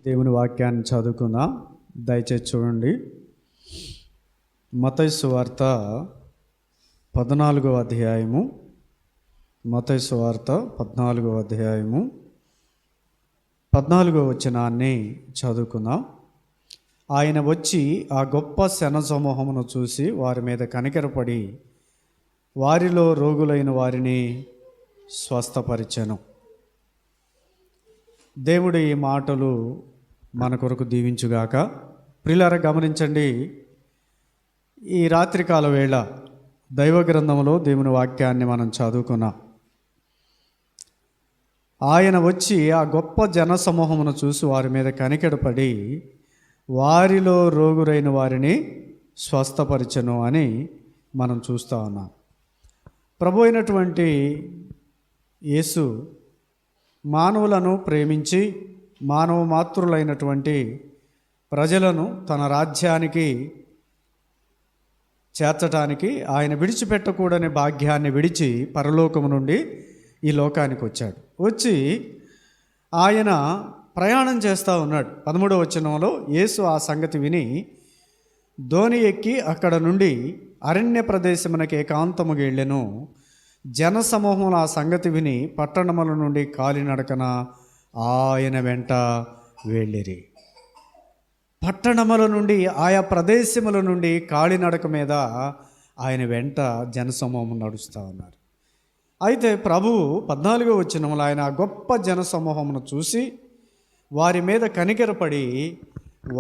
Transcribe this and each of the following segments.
దేవుని వాక్యాన్ని చదువుకుందాం. దయచేసి చూడండి. మత్తయి సువార్త 14వ అధ్యాయము. మత్తయి సువార్త 14వ అధ్యాయము 14వ వచనాన్ని చదువుకుందాం. ఆయన వచ్చి ఆ గొప్ప శన సమూహమును చూసి వారి మీద కనికరపడి వారిలో రోగులైన వారిని స్వస్థపరిచెను. దేవుడు ఈ మాటలు మన కొరకు దీవించుగాక. ప్రియులారా, గమనించండి. ఈ రాత్రికాల వేళ దైవ గ్రంథంలో దేవుని వాక్యాన్ని మనం చదువుకున్నాం. ఆయన వచ్చి ఆ గొప్ప జన సమూహమును చూసి వారి మీద కనికరపడి వారిలో రోగులైన వారిని స్వస్థపరిచెను అని మనం చూస్తూ ఉన్నాం. ప్రభు అయినటువంటి యేసు మానవులను ప్రేమించి మానవ మాతృలైనటువంటి ప్రజలను తన రాజ్యానికి చేర్చటానికి ఆయన విడిచిపెట్టకూడని భాగ్యాన్ని విడిచి పరలోకము నుండి ఈ లోకానికి వచ్చాడు. వచ్చి ఆయన ప్రయాణం చేస్తూ ఉన్నాడు. 13వ వచనంలో యేసు ఆ సంగతి విని ధోని ఎక్కి అక్కడ నుండి అరణ్య ప్రదేశమునకు ఏకాంతముగా వెళ్ళెను. జన సమూహములు ఆ సంగతి విని పట్టణముల నుండి కాలినడకన ఆయన వెంట వెళ్ళిరి. పట్టణముల నుండి ఆయా ప్రదేశముల నుండి కాలినడక మీద ఆయన వెంట జనసమూహం నడుస్తూ ఉన్నారు. అయితే ప్రభువు 14వ వచనంలో ఆయన గొప్ప జనసమూహమును చూసి వారి మీద కనికరపడి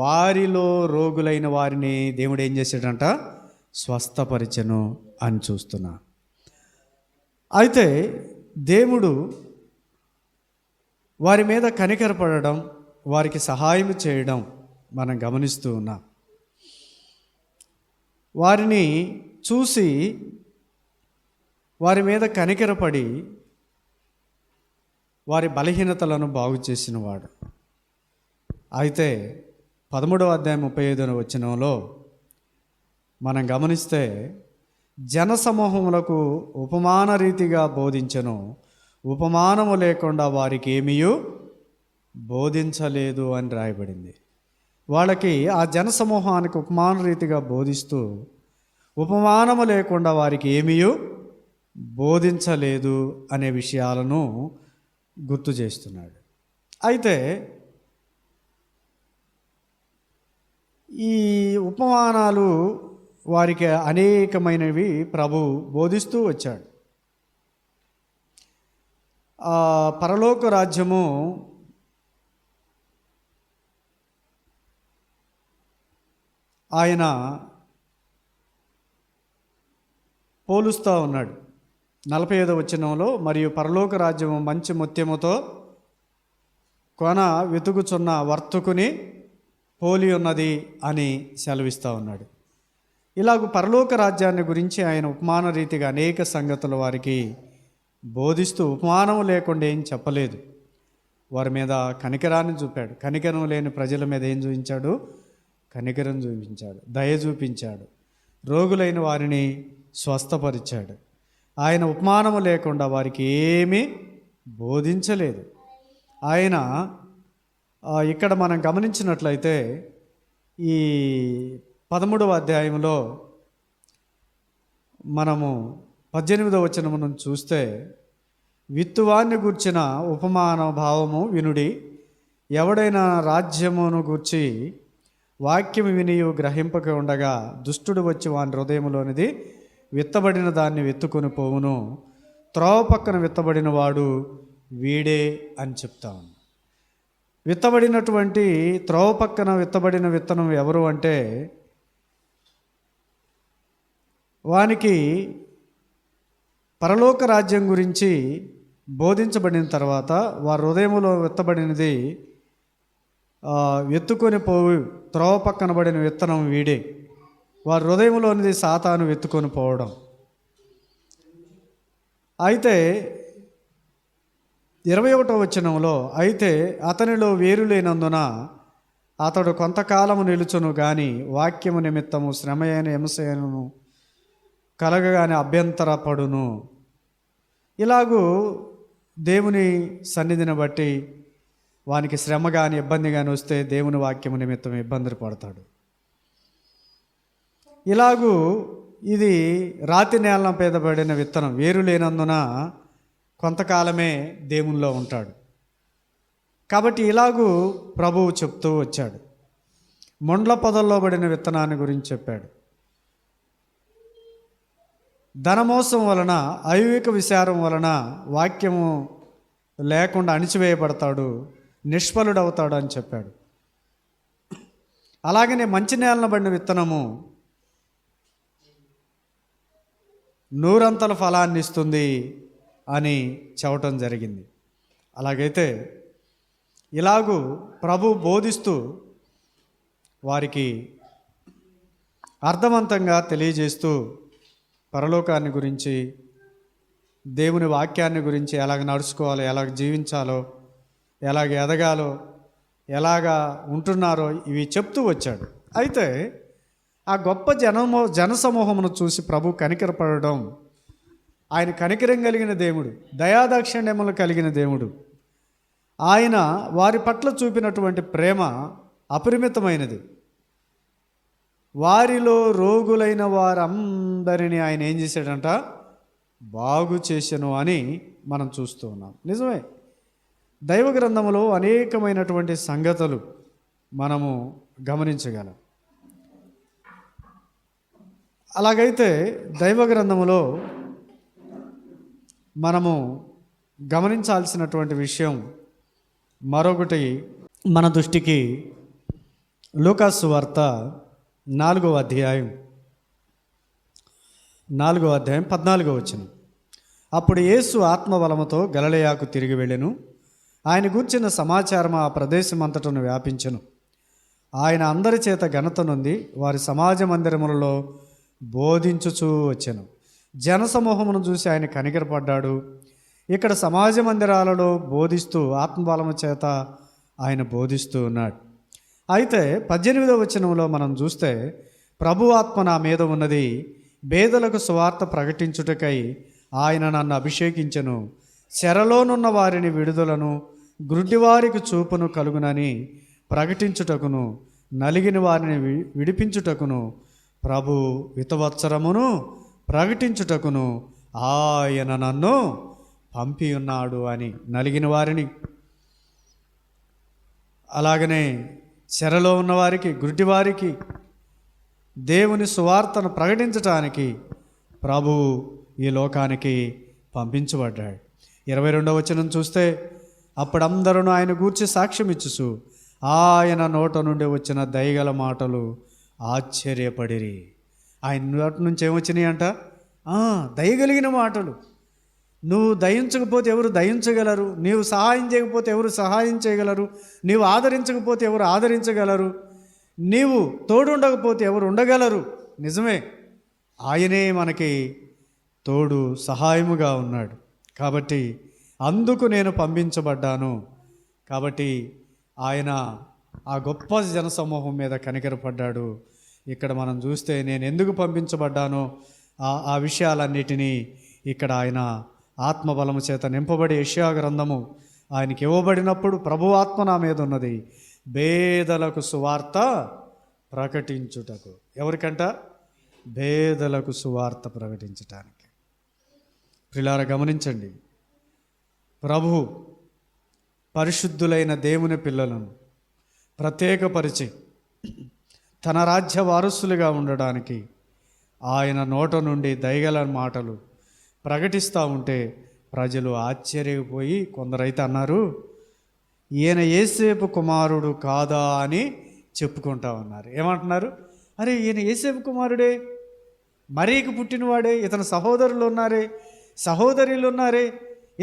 వారిలో రోగులైన వారిని దేవుడు ఏం చేశాడంట? స్వస్థపరిచెను అని చూస్తున్నా. అయితే దేవుడు వారి మీద కనికరపడడం, వారికి సహాయం చేయడం మనం గమనిస్తూ ఉన్నాం. వారిని చూసి వారి మీద కనికరపడి వారి బలహీనతలను బాగు చేసిన వాడు. అయితే 13వ అధ్యాయం 35వ వచనంలో మనం గమనిస్తే జనసమూహములకు ఉపమాన రీతిగా బోధించెను, ఉపమానము లేకుండా వారికి ఏమీ బోధించలేదు అని రాయబడింది. వాళ్ళకి ఆ జనసమూహానికి ఉపమాన రీతిగా బోధిస్తూ ఉపమానము లేకుండా వారికి ఏమీ బోధించలేదు అనే విషయాలను గుర్తు చేస్తున్నాడు. అయితే ఈ ఉపమానాలు వారికి అనేకమైనవి ప్రభు బోధిస్తూ వచ్చాడు. పరలోక రాజ్యము ఆయన పోలుస్తూ ఉన్నాడు 45వ వచనంలో. మరియు పరలోక రాజ్యము మంచి ముత్యముతో కొన వెతుకుచున్న వర్తకుని పోలి ఉన్నది అని సెలవిస్తూ ఉన్నాడు. ఇలాగ పరలోక రాజ్యాన్ని గురించి ఆయన ఉపమాన రీతిగా అనేక సంగతులు వారికి బోధిస్తూ ఉపమానం లేకుండా ఏం చెప్పలేదు. వారి మీద కనికరాన్ని చూపాడు. కనికరం లేని ప్రజల మీద ఏం చూపించాడు? కనికరం చూపించాడు, దయ చూపించాడు, రోగులైన వారిని స్వస్థపరిచాడు. ఆయన ఉపమానము లేకుండా వారికి ఏమీ బోధించలేదు. ఆయన ఇక్కడ మనం గమనించినట్లయితే ఈ 13వ అధ్యాయంలో మనము 18వ వచనము నుంచి చూస్తే విత్తువాన్ని గూర్చిన ఉపమాన భావము వినుడి. ఎవడైనా రాజ్యమును గూర్చి వాక్యము వినియు గ్రహింపక ఉండగా దుష్టుడు వచ్చి వాని హృదయములోనిది విత్తబడిన దాన్ని వెత్తుకొని పోవును. త్రోవ పక్కన విత్తబడిన వాడు వీడే అని చెప్తాను. విత్తబడినటువంటి త్రోవ పక్కన విత్తబడిన విత్తనం ఎవరు అంటే వానికి పరలోక రాజ్యం గురించి బోధించబడిన తర్వాత వారి హృదయంలో విత్తబడినది వెత్తుకొని పోవు త్రోవ పక్కన పడిన విత్తనం వీడే. వారి హృదయంలోనిది సాతాను వెత్తుకొని పోవడం. అయితే 21వ వచనంలో అయితే అతనిలో వేరు లేనందున అతడు కొంతకాలము నిలుచును గాని వాక్యము నిమిత్తము శ్రమయైన హింసను కలగగానే అభ్యంతరపడును. ఇలాగూ దేవుని సన్నిధిని బట్టి వానికి శ్రమ కానీ ఇబ్బంది కానీ వస్తే దేవుని వాక్యము నిమిత్తం ఇబ్బందులు పడతాడు. ఇలాగూ ఇది రాతి నేల మీద పడిన విత్తనం, వేరు లేనందున కొంతకాలమే దేవునిలో ఉంటాడు. కాబట్టి ఇలాగూ ప్రభువు చెప్తూ వచ్చాడు. మొండ్ల పొదల్లో పడిన విత్తనాన్ని గురించి చెప్పాడు. ధనమోసం వలన, అవివేక విచారం వలన వాక్యము లేకుండా అణిచివేయబడతాడు, నిష్ఫలుడవుతాడు అని చెప్పాడు. అలాగనే మంచి నేలన పడిన విత్తనము నూరంతల ఫలాన్ని ఇస్తుంది అని చెప్పటం జరిగింది. అలాగైతే ఇలాగూ ప్రభు బోధిస్తూ వారికి అర్థవంతంగా తెలియజేస్తూ పరలోకాన్ని గురించి, దేవుని వాక్యాన్ని గురించి, ఎలాగ నడుచుకోవాలో, ఎలాగ జీవించాలో, ఎలాగ ఎదగాలో, ఎలాగా ఉంటున్నారో ఇవి చెప్తూ వచ్చాడు. అయితే ఆ గొప్ప జనసమూహమును చూసి ప్రభు కనికరపడడం, ఆయన కనికరం కలిగిన దేవుడు, దయాదాక్షిణ్యములు కలిగిన దేవుడు. ఆయన వారి పట్ల చూపినటువంటి ప్రేమ అపరిమితమైనది. వారిలో రోగులైన వారందరినీ ఆయన ఏం చేశాడంట? బాగు చేసెను అని మనం చూస్తూ ఉన్నాం. నిజమే, దైవ గ్రంథములో అనేకమైనటువంటి సంగతులు మనము గమనించగలం. అలాగైతే దైవ గ్రంథములో మనము గమనించాల్సినటువంటి విషయం మరొకటి మన దృష్టికి లూకాసు సువార్త 4వ అధ్యాయం 14వ వచనం. అప్పుడు యేసు ఆత్మబలముతో గలిలయకు తిరిగి వెళ్ళెను. ఆయన గూర్చిన సమాచారం ఆ ప్రదేశం అంతటను వ్యాపించెను. ఆయన అందరి చేత ఘనత నొంది వారి సమాజ మందిరములలో బోధించుచూ వచ్చెను. జనసమూహమును చూసి ఆయన కనికరపడ్డాడు. ఇక్కడ సమాజ మందిరాలలో బోధిస్తూ ఆత్మబలము చేత ఆయన బోధిస్తూ ఉన్నాడు. అయితే 18వ వచనంలో మనం చూస్తే, ప్రభు ఆత్మ నా మీద ఉన్నది, పేదలకు సువార్త ప్రకటించుటకై ఆయన నన్ను అభిషేకించెను, చెరలోనున్న వారిని విడుదలను, గ్రుడ్డివారికి చూపును కలుగునని ప్రకటించుటకును, నలిగిన వారిని విడిపించుటకును, ప్రభు వితవత్సరమును ప్రకటించుటకును ఆయన నన్ను పంపి ఉన్నాడు అని. నలిగిన వారిని, అలాగనే చెరలో ఉన్నవారికి, గుడ్డివారికి దేవుని సువార్తను ప్రకటించటానికి ప్రభువు ఈ లోకానికి పంపించబడ్డాడు. 22వ వచనం చూస్తే, అప్పుడందరూ ఆయన గూర్చి సాక్ష్యం ఇచ్చుచు ఆయన నోట నుండి వచ్చిన దయగల మాటలు ఆశ్చర్యపడిరి. ఆయన నోటి నుంచి ఏమొచ్చినాయి అంట? దయగలిగిన మాటలు. నువ్వు దయించకపోతే ఎవరు దయించగలరు? నీవు సహాయం చేయకపోతే ఎవరు సహాయం చేయగలరు? నీవు ఆదరించకపోతే ఎవరు ఆదరించగలరు? నీవు తోడుండకపోతే ఎవరు ఉండగలరు? నిజమే, ఆయనే మనకి తోడు సహాయముగా ఉన్నాడు. కాబట్టి అందుకు నేను పంపించబడ్డాను. కాబట్టి ఆయన ఆ గొప్ప జనసమూహం మీద కనికరపడ్డాడు. ఇక్కడ మనం చూస్తే నేను ఎందుకు పంపించబడ్డానో ఆ విషయాలన్నిటినీ ఇక్కడ ఆయన ఆత్మబలము చేత నింపబడి యెషయా గ్రంథము ఆయనకి ఇవ్వబడినప్పుడు, ప్రభు ఆత్మ నా మీద ఉన్నది, పేదలకు సువార్త ప్రకటించుటకు. ఎవరికంట? పేదలకు సువార్త ప్రకటించటానికి. ప్రియులారా గమనించండి, ప్రభు పరిశుద్ధులైన దేవుని పిల్లలను ప్రత్యేకపరిచి తన రాజ్య వారసులుగా ఉండడానికి ఆయన నోట నుండి దయగల మాటలు ప్రకటిస్తూ ఉంటే ప్రజలు ఆశ్చర్యపోయి, కొందరైతే అన్నారు, ఈయన యేసేపు కుమారుడు కాదా అని చెప్పుకుంటా ఉన్నారు. ఏమంటున్నారు? అరే, ఈయన యేసేపు కుమారుడే, మరీకి పుట్టినవాడే, ఇతని సహోదరులు ఉన్నారే, సహోదరులు ఉన్నారే,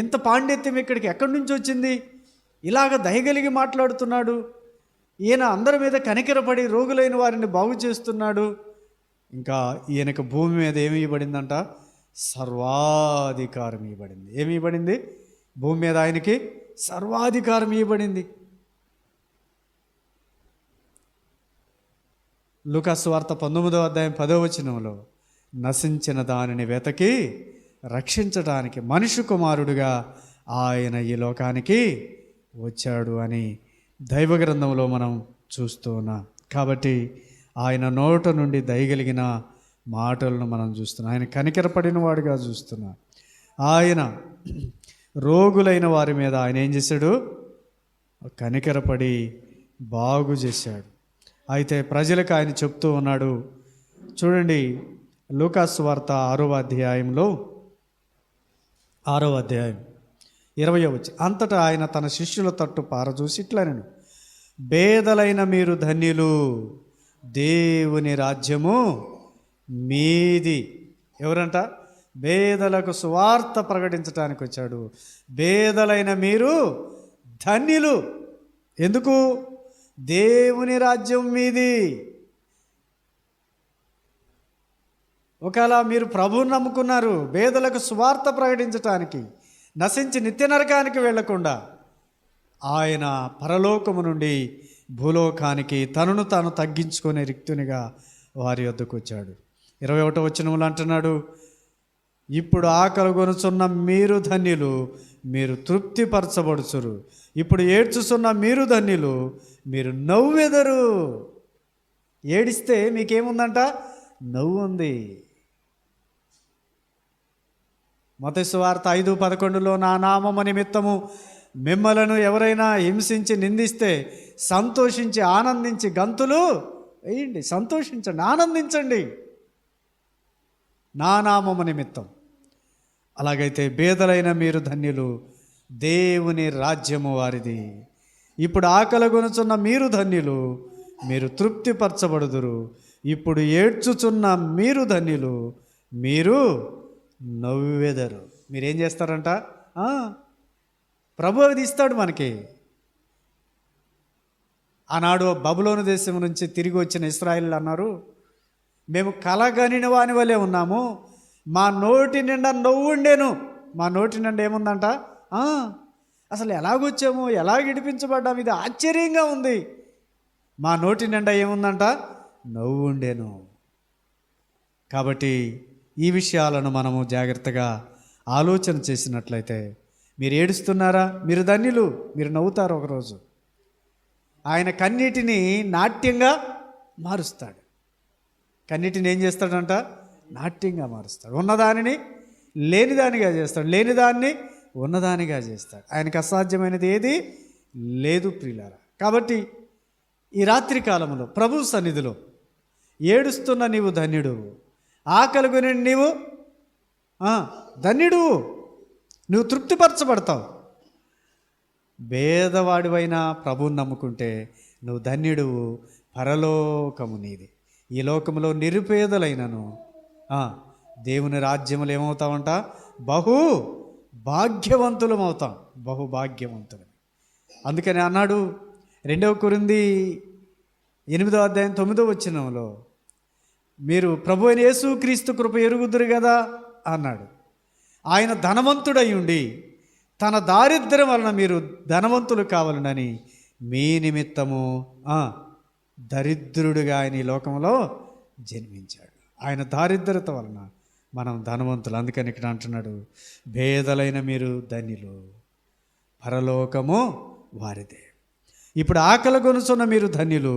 ఇంత పాండిత్యం ఇక్కడికి ఎక్కడి నుంచి వచ్చింది? ఇలాగ దయగలిగి మాట్లాడుతున్నాడు, ఈయన అందరి మీద కనికరపడి రోగులైన వారిని బాగు చేస్తున్నాడు. ఇంకా ఈయనకు భూమి మీద ఏమి ఇవ్వబడిందంట? సర్వాధికారం ఇవ్వబడింది. ఏమి ఇవ్వబడింది? భూమి మీద ఆయనకి సర్వాధికారం ఇవ్వబడింది. లూకాసు వార్త 19వ అధ్యాయం 10వ వచనంలో, నశించిన దానిని వెతకి రక్షించడానికి మనుష్య కుమారుడుగా ఆయన ఈ లోకానికి వచ్చాడు అని దైవ గ్రంథంలో మనం చూస్తూ ఉన్నాం. కాబట్టి ఆయన నోట నుండి దయగలిగిన మాటలను మనం చూస్తున్నాం. ఆయన కనికరపడిన వాడిగా చూస్తున్నాం. ఆయన రోగులైన వారి మీద ఆయన ఏం చేశాడు? కనికరపడి బాగు చేశాడు. అయితే ప్రజలకు ఆయన చెప్తూ ఉన్నాడు. చూడండి, లూకాసు వార్త 6వ అధ్యాయంలో 6వ అధ్యాయం 20వ వచనం. అంతటా ఆయన తన శిష్యుల తట్టు పారచూసి ఇట్లనెను, బేదలైన మీరు ధన్యులు, దేవుని రాజ్యము మీది. ఎవరంట? బేదలకు సువార్త ప్రకటించడానికి వచ్చాడు. బేదలైన మీరు ధన్యులు. ఎందుకు? దేవుని రాజ్యం మీది. ఒకవేళ మీరు ప్రభువుని నమ్ముకున్నారు, బేదలకు సువార్త ప్రకటించటానికి, నశించి నిత్య నరకానికి వెళ్లకుండా ఆయన పరలోకము నుండి భూలోకానికి తనను తాను తగ్గించుకునే రిక్తునిగా వారి వద్దకు వచ్చాడు. 21వ వచనంలో అంటున్నాడు, ఇప్పుడు ఆకలి కొనుచున్న మీరు ధన్యులు, మీరు తృప్తిపరచబడుచురు. ఇప్పుడు ఏడ్చుచున్న మీరు ధన్యులు, మీరు నవ్వెదరు. ఏడిస్తే మీకేముందంట? నవ్వు ఉంది. మత్తయి సువార్త 5:11లో నా నామము నిమిత్తము మిమ్మలను ఎవరైనా హింసించి నిందిస్తే సంతోషించి ఆనందించి గంతులు వేయండి. సంతోషించండి, ఆనందించండి, నా నామము నిమిత్తం. అలాగైతే బేదలైన మీరు ధన్యులు, దేవుని రాజ్యము వారిది. ఇప్పుడు ఆకలి కొనుచున్న మీరు ధన్యులు, మీరు తృప్తిపరచబడుదురు. ఇప్పుడు ఏడ్చుచున్న మీరు ధన్యులు, మీరు నవ్వెదరు. మీరేం చేస్తారంట? ప్రభు అది ఇస్తాడు మనకి. ఆనాడు బబులోను దేశం నుంచి తిరిగి వచ్చిన ఇశ్రాయేలీయులు అన్నారు, మేము కలగనిన వాని వలె ఉన్నాము, మా నోటి నిండా నవ్వు ఉండేను. మా నోటి నిండా ఏముందంట? అసలు ఎలాగొచ్చాము, ఎలా విడిపించబడ్డాము, ఇది ఆశ్చర్యంగా ఉంది. మా నోటి నిండా ఏముందంట? నవ్వు ఉండేను. కాబట్టి ఈ విషయాలను మనము జాగ్రత్తగా ఆలోచన చేసినట్లయితే, మీరు ఏడుస్తున్నారా? మీరు ధన్యులు, మీరు నవ్వుతారు ఒకరోజు. ఆయన కన్నీటిని నాట్యంగా మారుస్తాడు. కన్నీటిని ఏం చేస్తాడంట? నాట్యంగా మారుస్తాడు. ఉన్నదానిని లేనిదానిగా చేస్తాడు, లేనిదాన్ని ఉన్నదానిగా చేస్తాడు. ఆయనకు అసాధ్యమైనది ఏది లేదు ప్రియులారా. కాబట్టి ఈ రాత్రి కాలంలో ప్రభు సన్నిధిలో ఏడుస్తున్న నీవు ధన్యుడు, ఆకలి కొని నీవు ధన్యుడు, నువ్వు తృప్తిపరచబడతావు. భేదవాడివైన ప్రభువుని నమ్ముకుంటే నువ్వు ధన్యుడు, పరలోకము నీది. ఈ లోకంలో నిరుపేదలైనను దేవుని రాజ్యములు ఏమవుతావంట? బహు భాగ్యవంతులం అవుతాం, బహు భాగ్యవంతులు. అందుకని అన్నాడు 2 కొరింథీ 8వ అధ్యాయం 9వ వచనంలో, మీరు ప్రభు అయిన యేసుక్రీస్తు కృప ఎరుగుదురు కదా అన్నాడు. ఆయన ధనవంతుడై ఉండి తన దారిద్ర్యం వలన మీరు ధనవంతులు కావాలనని మీ నిమిత్తము దరిద్రుడిగా ఆయన ఈ లోకంలో జన్మించాడు. ఆయన దారిద్రత వలన మనం ధనవంతులు. అందుకని ఇక్కడ అంటున్నాడు, భేదలైన మీరు ధన్యులు, పరలోకము వారిదే. ఇప్పుడు ఆకలి కొనుచున్న మీరు ధన్యులు,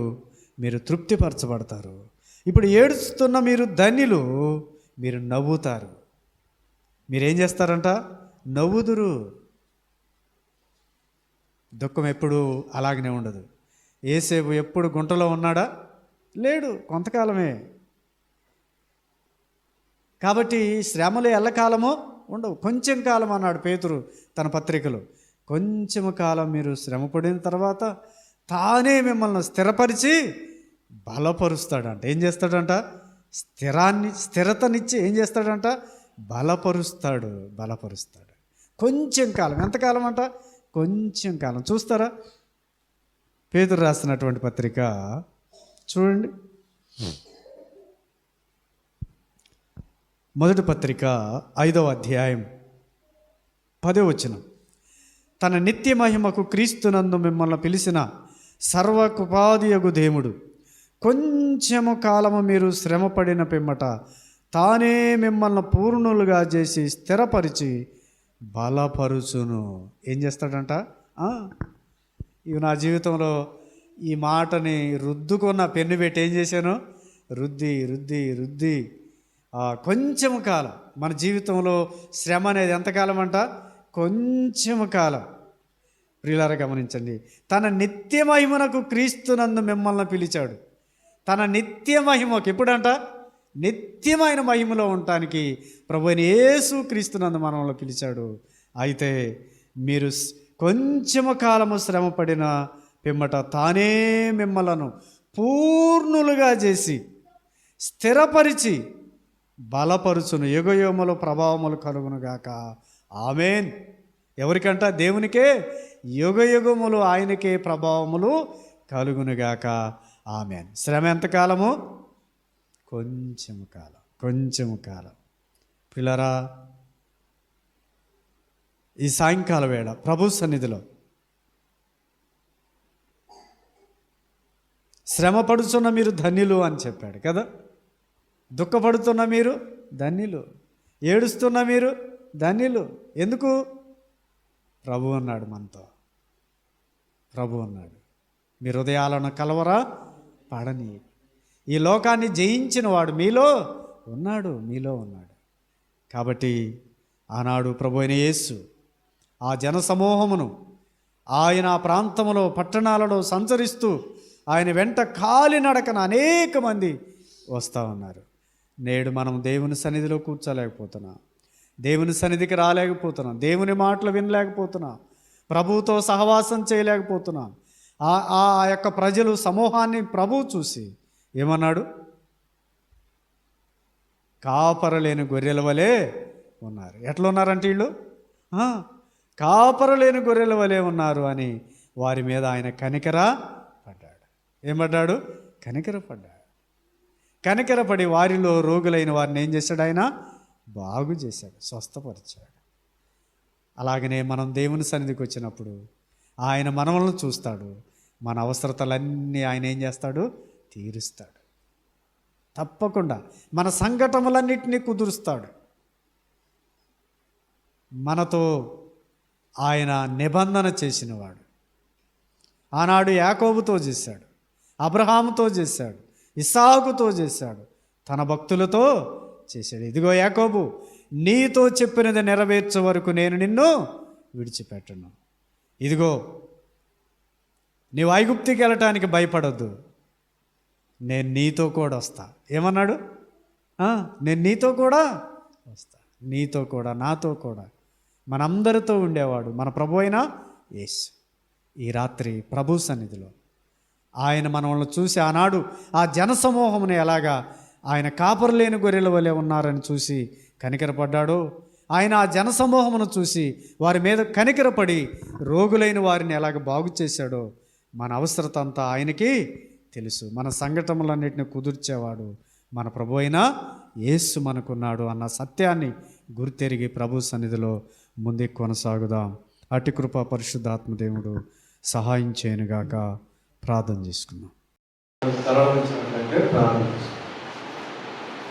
మీరు తృప్తిపరచబడతారు. ఇప్పుడు ఏడుస్తున్న మీరు ధన్యులు, మీరు నవ్వుతారు. మీరేం చేస్తారంట? నవ్వుదురు. దుఃఖం ఎప్పుడు అలాగనే ఉండదు. యేసేపు ఎప్పుడు గుంటలో ఉన్నాడా? లేడు, కొంతకాలమే. కాబట్టి శ్రమలు ఎల్లకాలమో ఉండవు, కొంచెం కాలం అన్నాడు పేతురు తన పత్రికలో. కొంచెము కాలం మీరు శ్రమపడిన తర్వాత తానే మిమ్మల్ని స్థిరపరిచి బలపరుస్తాడంట. ఏం చేస్తాడంట? స్థిరతనిచ్చి ఏం చేస్తాడంట? బలపరుస్తాడు. కొంచెం కాలం. ఎంతకాలం అంట? కొంచెం కాలం. చూస్తారా? పేతురు రాసినటువంటి పత్రిక చూడండి, మొదటి పత్రిక 5వ అధ్యాయం 10వ వచనం. తన నిత్య మహిమకు క్రీస్తునందు మిమ్మల్ని పిలిచిన సర్వకృపాదియగు దేవుడు కొంచెము కాలము మీరు శ్రమపడిన పిమ్మట తానే మిమ్మల్ని పూర్ణులుగా చేసి స్థిరపరిచి బలపరుచును. ఏం చేస్తాడంట? ఇవి నా జీవితంలో ఈ మాటని రుద్దుకున్న పెన్ను పెట్టి ఏం చేశాను, రుద్ది రుద్ది రుద్ది కొంచెం కాలం. మన జీవితంలో శ్రమ అనేది ఎంతకాలం అంట, కొంచెం కాలం. ప్రియులారా గమనించండి, తన నిత్య మహిమనకు క్రీస్తునందు మిమ్మల్ని పిలిచాడు. తన నిత్య మహిమకు ఎప్పుడంట, నిత్యమైన మహిమలో ఉండటానికి ప్రభువైన యేసు క్రీస్తునందు మనల్ని పిలిచాడు. అయితే మీరు కొంచెము కాలము శ్రమపడిన పిమ్మట తానే మిమ్మలను పూర్ణులుగా చేసి స్థిరపరిచి బలపరుచును, యుగయుగములు ప్రభావములు కలుగునుగాక. ఆమేన్. ఎవరికంట, దేవునికే యుగయుగములు ఆయనకే ప్రభావములు కలుగునుగాక. ఆమేన్. శ్రమ ఎంతకాలము, కొంచెము కాలం, కొంచెము కాలం. పిల్లరా, ఈ సాయంకాల వేళ ప్రభు సన్నిధిలో శ్రమ పడుతున్న మీరు ధన్యులు అని చెప్పాడు కదా. దుఃఖపడుతున్న మీరు ధన్యులు, ఏడుస్తున్న మీరు ధన్యులు. ఎందుకు? ప్రభు అన్నాడు మనతో. ప్రభు అన్నాడు, మీ హృదయాలను కలవరా పడని. ఈ లోకాన్ని జయించిన వాడు మీలో ఉన్నాడు, మీలో ఉన్నాడు. కాబట్టి ఆనాడు ప్రభు అయిన యేసు ఆ జన సమూహమును ఆయన ఆ ప్రాంతంలో పట్టణాలలో సంచరిస్తూ ఆయన వెంట కాలినడకన అనేక మంది వస్తూ ఉన్నారు. నేడు మనం దేవుని సన్నిధిలో కూర్చోలేకపోతున్నాం, దేవుని సన్నిధికి రాలేకపోతున్నాం, దేవుని మాటలు వినలేకపోతున్నాం, ప్రభువుతో సహవాసం చేయలేకపోతున్నాం. ఆ యొక్క ప్రజలు సమూహాన్ని ప్రభువు చూసి ఏమన్నాడు? కాపరలేని గొర్రెల వలె ఉన్నారు. ఎట్లా ఉన్నారంటే వీళ్ళు కాపరలేని గొర్రెల వలె ఉన్నారు అని వారి మీద ఆయన కనికర పడ్డాడు. ఏమడ్డాడు? కనికరపడ్డాడు. కనికరపడి వారిలో రోగులైన వారిని ఏం చేశాడు? ఆయన బాగు చేశాడు, స్వస్థపరిచాడు. అలాగనే మనం దేవుని సన్నిధికి వచ్చినప్పుడు ఆయన మనల్ని చూస్తాడు, మన అవసరతలన్నీ ఆయన ఏం చేస్తాడు? తీరుస్తాడు. తప్పకుండా మన సంఘటనలన్నింటినీ కుదురుస్తాడు. మనతో ఆయన నిబంధన చేసినవాడు. ఆనాడు యాకోబుతో చేశాడు, అబ్రహాముతో చేశాడు, ఇస్సాకుతో చేశాడు, తన భక్తులతో చేశాడు. ఇదిగో యాకోబు, నీతో చెప్పినది నెరవేర్చే వరకు నేను నిన్ను విడిచిపెట్టను. ఇదిగో నీవు ఐగుప్తికి వెళ్ళటానికి భయపడొద్దు, నేను నీతో కూడా వస్తా. ఏమన్నాడు? నేను నీతో కూడా వస్తా, నీతో కూడా, నాతో కూడా, మనందరితో ఉండేవాడు మన ప్రభు అయిన యేసు. ఈ రాత్రి ప్రభు సన్నిధిలో ఆయన మనల్ని చూసి ఆనాడు ఆ జనసమూహముని ఎలాగా ఆయన కాపరులేని గొర్రెల వలె ఉన్నారని చూసి కనికరపడ్డాడు. ఆయన ఆ జనసమూహమును చూసి వారి మీద కనికరపడి రోగులైన వారిని ఎలాగ బాగు చేశాడో మన అవసరత అంతా ఆయనకి తెలుసు. మన సంఘటనలన్నింటినీ కుదుర్చేవాడు మన ప్రభు అయిన యేసు మనకున్నాడు అన్న సత్యాన్ని గుర్తెరిగి ప్రభు సన్నిధిలో ముందుకు కొనసాగుదాం. అటు కృప పరిశుద్ధాత్మ దేవుడు సహాయం చేయనుగాక. ప్రార్థన చేసుకుందాం.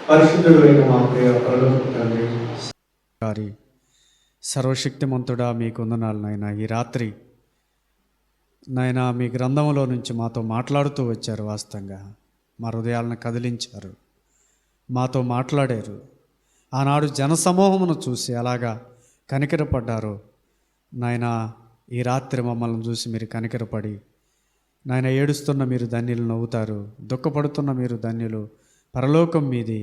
పరిశుద్ధుడైన మా ప్రియ పరలోకపు తండ్రి, గారి సర్వశక్తిమంతుడా మీకు వందనాలు నాయన. ఈ రాత్రి నాయన మీ గ్రంథంలో నుంచి మాతో మాట్లాడుతూ వచ్చారు. వాస్తవంగా మా హృదయాలను కదిలించారు, మాతో మాట్లాడారు. ఆనాడు జనసమూహమును చూసి అలాగా కనికరపడ్డారు నాయన. ఈ రాత్రి మమ్మల్ని చూసి మీరు కనికరపడి నాయన, ఏడుస్తున్న మీరు ధన్యులు నవ్వుతారు, దుఃఖపడుతున్న మీరు ధన్యులు పరలోకం మీది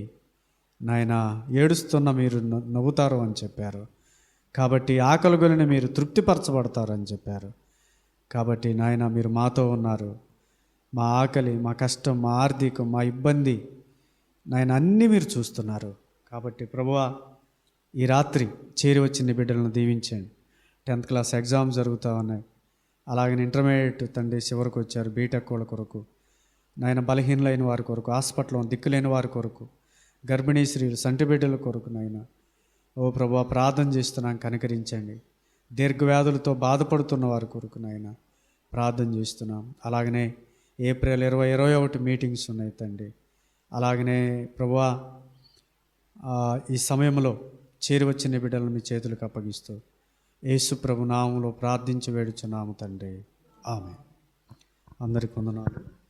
నాయన, ఏడుస్తున్న మీరు నవ్వుతారు అని చెప్పారు. కాబట్టి ఆకలిగొలిని మీరు తృప్తిపరచబడతారు అని చెప్పారు. కాబట్టి నాయన మీరు మాతో ఉన్నారు. మా ఆకలి, మా కష్టం, మా ఆర్థికం, మా ఇబ్బంది నాయన అన్నీ మీరు చూస్తున్నారు. కాబట్టి ప్రభువా, ఈ రాత్రి చేరి వచ్చిన బిడ్డలను దీవించండి. 10th క్లాస్ ఎగ్జామ్స్ జరుగుతూ ఉన్నాయి. అలాగని ఇంటర్మీడియట్ తండ్రి చివరికి వచ్చారు. బీటెక్ వాళ్ళ కొరకు నాయన, బలహీనలైన వారి కొరకు, హాస్పిటల్లో దిక్కులేని వారి కొరకు, గర్భిణీ స్త్రీలు, సంటి బిడ్డల కొరకు నాయన ఓ ప్రభువా ప్రార్థన చేస్తున్నాం, కనికరించండి. దీర్ఘవ్యాధులతో బాధపడుతున్న వారి కొరకు నాయన ప్రార్థన చేస్తున్నాం. అలాగనే ఏప్రిల్ 20-21 మీటింగ్స్ ఉన్నాయి తండ్రి. అలాగనే ప్రభువా ఈ సమయంలో చేరి వచ్చిన బిడ్డలను మీ చేతులకు అప్పగిస్తూ యేసు ప్రభు నామములో ప్రార్థించి వేడుచున్నాము తండ్రి. ఆమె. అందరికి వందనాలు.